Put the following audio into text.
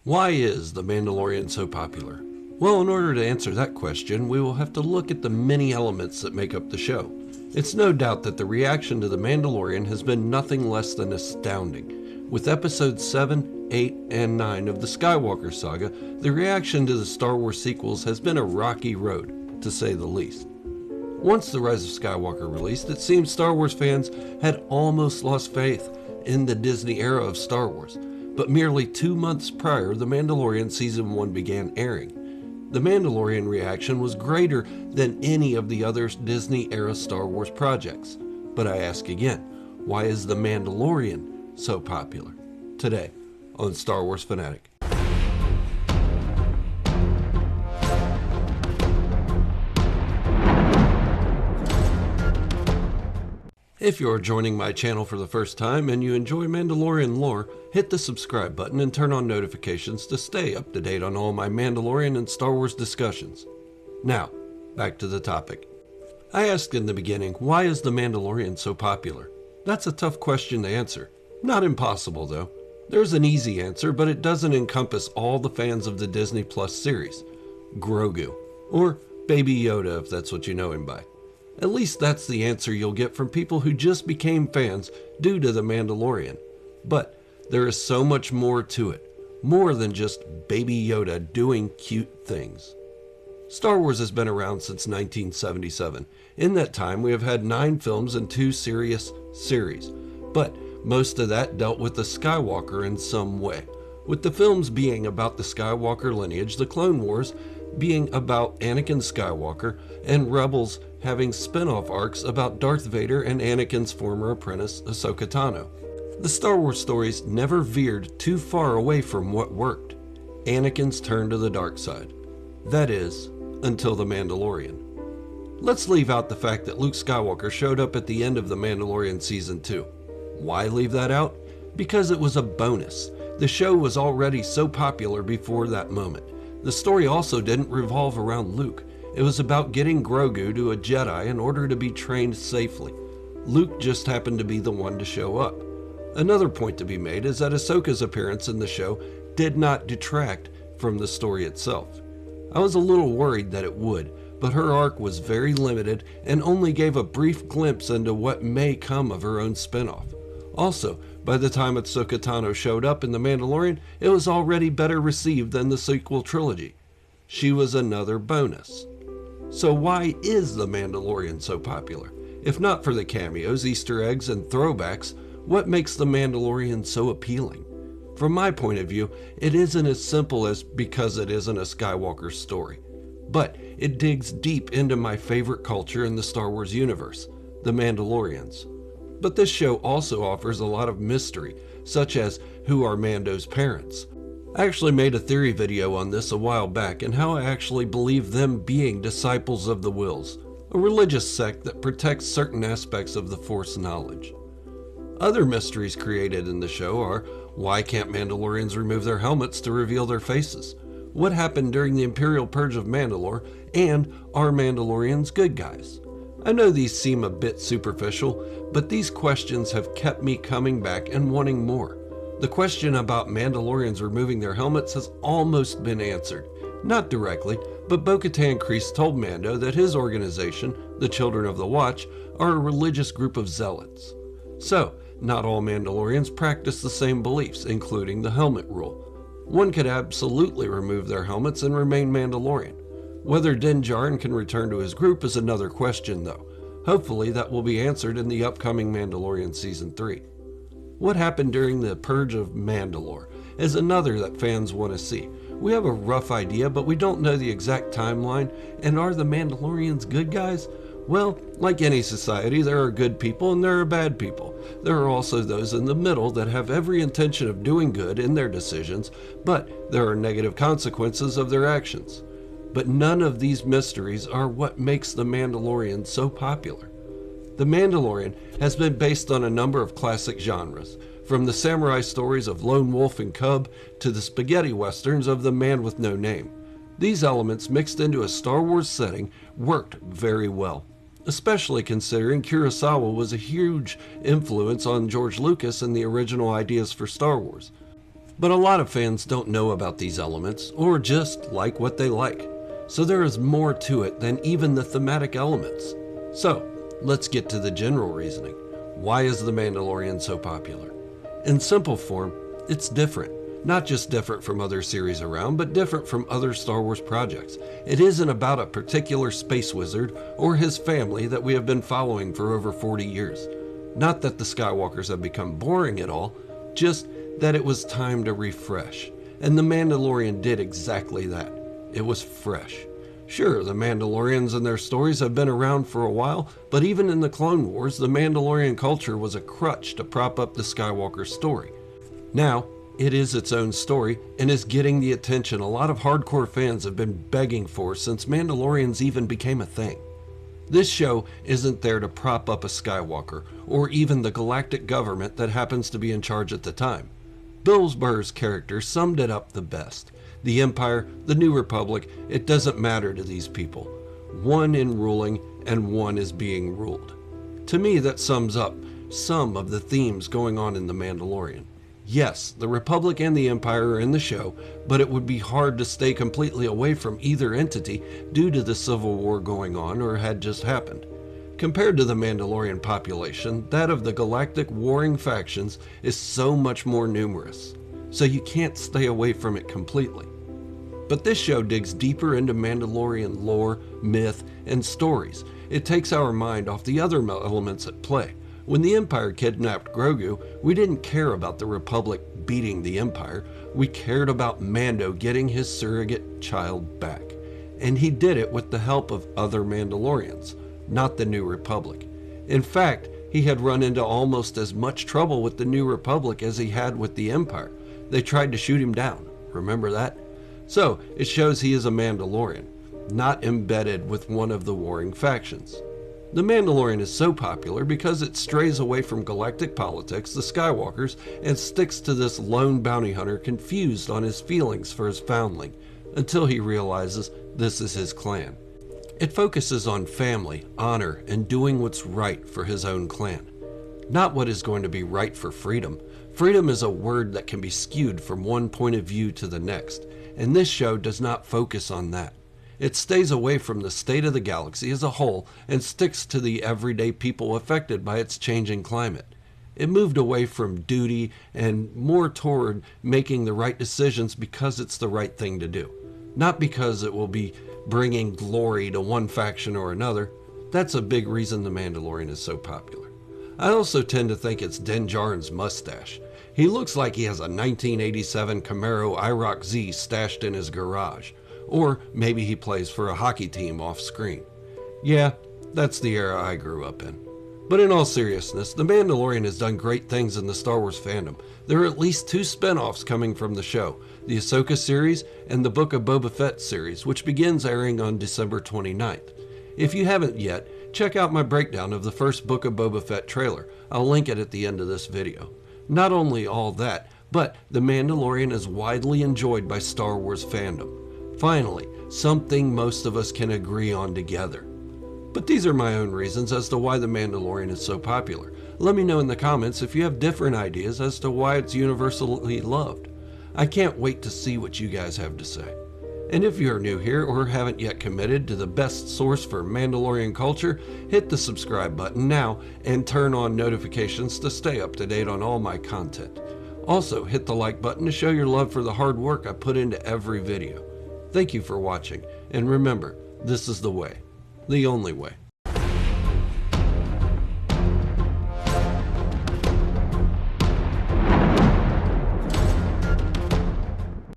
Why is The Mandalorian so popular? Well, in order to answer that question, we will have to look at the many elements that make up the show. It's no doubt that the reaction to The Mandalorian has been nothing less than astounding. With episodes 7, 8, and 9 of the Skywalker saga, the reaction to the Star Wars sequels has been a rocky road, to say the least. Once The Rise of Skywalker released, it seems Star Wars fans had almost lost faith in the Disney era of Star Wars. But merely 2 months prior, The Mandalorian Season 1 began airing. The Mandalorian reaction was greater than any of the other Disney-era Star Wars projects. But I ask again, why is The Mandalorian so popular? Today, on Star Wars Fanatic. If you're joining my channel for the first time and you enjoy Mandalorian lore, hit the subscribe button and turn on notifications to stay up to date on all my Mandalorian and Star Wars discussions. Now, back to the topic. I asked in the beginning, why is The Mandalorian so popular? That's a tough question to answer. Not impossible though. There's an easy answer, but it doesn't encompass all the fans of the Disney Plus series. Grogu, or Baby Yoda if that's what you know him by. At least that's the answer you'll get from people who just became fans due to The Mandalorian. But there is so much more to it, more than just Baby Yoda doing cute things. Star Wars has been around since 1977. In that time, we have had 9 films and 2 serious series, but most of that dealt with the Skywalker in some way. With the films being about the Skywalker lineage, the Clone Wars being about Anakin Skywalker, and Rebels having spin-off arcs about Darth Vader and Anakin's former apprentice, Ahsoka Tano. The Star Wars stories never veered too far away from what worked: Anakin's turn to the dark side. That is, until The Mandalorian. Let's leave out the fact that Luke Skywalker showed up at the end of The Mandalorian Season 2. Why leave that out? Because it was a bonus. The show was already so popular before that moment. The story also didn't revolve around Luke. It was about getting Grogu to a Jedi in order to be trained safely. Luke just happened to be the one to show up. Another point to be made is that Ahsoka's appearance in the show did not detract from the story itself. I was a little worried that it would, but her arc was very limited and only gave a brief glimpse into what may come of her own spinoff. Also, by the time Ahsoka Tano showed up in The Mandalorian, it was already better received than the sequel trilogy. She was another bonus. So why is The Mandalorian so popular? If not for the cameos, Easter eggs, and throwbacks, what makes The Mandalorian so appealing? From my point of view, it isn't as simple as because it isn't a Skywalker story. But it digs deep into my favorite culture in the Star Wars universe, the Mandalorians. But this show also offers a lot of mystery, such as who are Mando's parents. I actually made a theory video on this a while back and how I actually believe them being disciples of the Wills, a religious sect that protects certain aspects of the Force knowledge. Other mysteries created in the show are, why can't Mandalorians remove their helmets to reveal their faces? What happened during the Imperial Purge of Mandalore? And are Mandalorians good guys? I know these seem a bit superficial, but these questions have kept me coming back and wanting more. The question about Mandalorians removing their helmets has almost been answered. Not directly, but Bo-Katan Kryze told Mando that his organization, the Children of the Watch, are a religious group of zealots. So, not all Mandalorians practice the same beliefs, including the helmet rule. One could absolutely remove their helmets and remain Mandalorian. Whether Din Djarin can return to his group is another question though. Hopefully that will be answered in the upcoming Mandalorian Season 3. What happened during the Purge of Mandalore is another that fans want to see. We have a rough idea, but we don't know the exact timeline. And are the Mandalorians good guys? Well, like any society, there are good people and there are bad people. There are also those in the middle that have every intention of doing good in their decisions, but there are negative consequences of their actions. But none of these mysteries are what makes The Mandalorian so popular. The Mandalorian has been based on a number of classic genres, from the samurai stories of Lone Wolf and Cub to the spaghetti westerns of The Man with No Name. These elements mixed into a Star Wars setting worked very well, especially considering Kurosawa was a huge influence on George Lucas and the original ideas for Star Wars. But a lot of fans don't know about these elements or just like what they like. So there is more to it than even the thematic elements. So let's get to the general reasoning. Why is The Mandalorian so popular? In simple form, it's different. Not just different from other series around, but different from other Star Wars projects. It isn't about a particular space wizard or his family that we have been following for over 40 years. Not that the Skywalkers have become boring at all, just that it was time to refresh. And The Mandalorian did exactly that. It was fresh. Sure, the Mandalorians and their stories have been around for a while, but even in the Clone Wars, the Mandalorian culture was a crutch to prop up the Skywalker story. Now, it is its own story and is getting the attention a lot of hardcore fans have been begging for since Mandalorians even became a thing. This show isn't there to prop up a Skywalker or even the galactic government that happens to be in charge at the time. Bill Burr's character summed it up the best. The Empire, the New Republic, it doesn't matter to these people. One in ruling and one is being ruled. To me, that sums up some of the themes going on in The Mandalorian. Yes, the Republic and the Empire are in the show, but it would be hard to stay completely away from either entity due to the Civil War going on or had just happened. Compared to the Mandalorian population, that of the galactic warring factions is so much more numerous, so you can't stay away from it completely. But this show digs deeper into Mandalorian lore, myth, and stories. It takes our mind off the other elements at play. When the Empire kidnapped Grogu, we didn't care about the Republic beating the Empire. We cared about Mando getting his surrogate child back. And he did it with the help of other Mandalorians, not the New Republic. In fact, he had run into almost as much trouble with the New Republic as he had with the Empire. They tried to shoot him down. Remember that? So, it shows he is a Mandalorian, not embedded with one of the warring factions. The Mandalorian is so popular because it strays away from galactic politics, the Skywalkers, and sticks to this lone bounty hunter confused on his feelings for his foundling, until he realizes this is his clan. It focuses on family, honor, and doing what's right for his own clan. Not what is going to be right for freedom. Freedom is a word that can be skewed from one point of view to the next, and this show does not focus on that. It stays away from the state of the galaxy as a whole and sticks to the everyday people affected by its changing climate. It moved away from duty and more toward making the right decisions because it's the right thing to do, not because it will be bringing glory to one faction or another. That's a big reason The Mandalorian is so popular. I also tend to think it's Din Djarin's mustache. He looks like he has a 1987 Camaro IROC Z stashed in his garage. Or maybe he plays for a hockey team off screen. Yeah, that's the era I grew up in. But in all seriousness, The Mandalorian has done great things in the Star Wars fandom. There are at least 2 spin-offs coming from the show, the Ahsoka series and the Book of Boba Fett series, which begins airing on December 29th. If you haven't yet, check out my breakdown of the first Book of Boba Fett trailer. I'll link it at the end of this video. Not only all that, but The Mandalorian is widely enjoyed by Star Wars fandom. Finally, something most of us can agree on together. But these are my own reasons as to why The Mandalorian is so popular. Let me know in the comments if you have different ideas as to why it's universally loved. I can't wait to see what you guys have to say. And if you're new here or haven't yet committed to the best source for Mandalorian culture, hit the subscribe button now and turn on notifications to stay up to date on all my content. Also, hit the like button to show your love for the hard work I put into every video. Thank you for watching, and remember, this is the way, the only way.